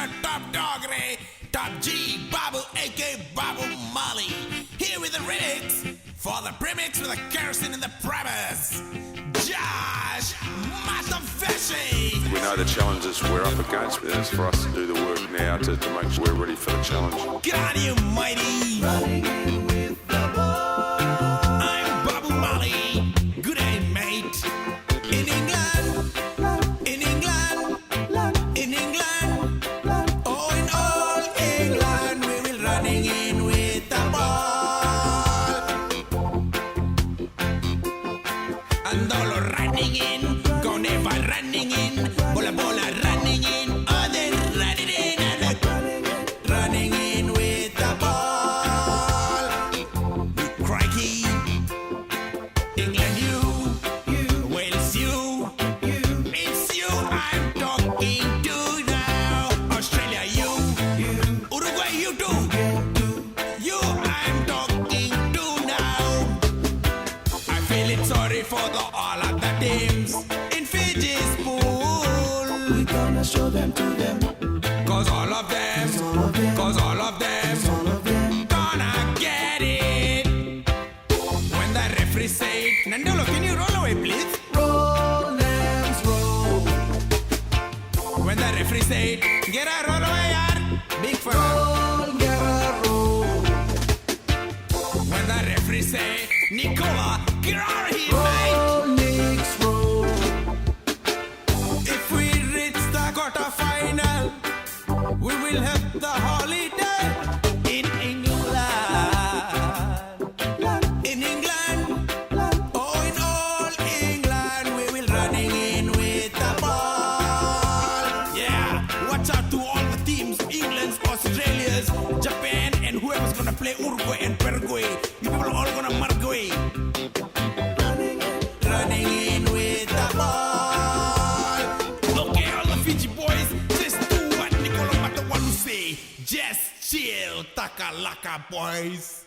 the top dog, Top G, Babu, aka Babu Marley. Here with the remix for the premix with the kerosene in the premise. Josh Mataveshi. We know the challenges we're up against, but it's for us to do the work now to make sure we're ready for the challenge. Get on you, mighty. Running in with the ball. I'm Babu Marley. Good day, mate. In England, in England, in England, oh, in all England, we will running in with the ball. And all running in, go never running in, bola bola running in, oh, they running in and running in with the ball. Crikey, England, you, Wales, you, it's you I'm talking to now. Australia, you, Uruguay, you do, you I'm talking to now. I feel it sorry for all of the teams in Fiji's pool. We gonna show them to them. Cause all of them, gonna get it. When the referee say, Nandolo, can you roll away, please? Roll, Lambs, roll. When the referee say, get a roll away, yaar. Big fella. Roll, get a roll. When the referee say, Nicola, get out of here, mate. Roll, Knicks, roll. If we reach the quarter-final, we will have the holiday in England. In England, oh, in all England, we will running in with the ball. Yeah, watch out to all the teams, England, Australia's, Japan, and whoever's gonna play Uruguay and Paraguay. You people are all gonna margaway. Running in with the ball. Okay, all the Fiji boys, just do what Nicola Mata want to say. Just chill, takalaka boys.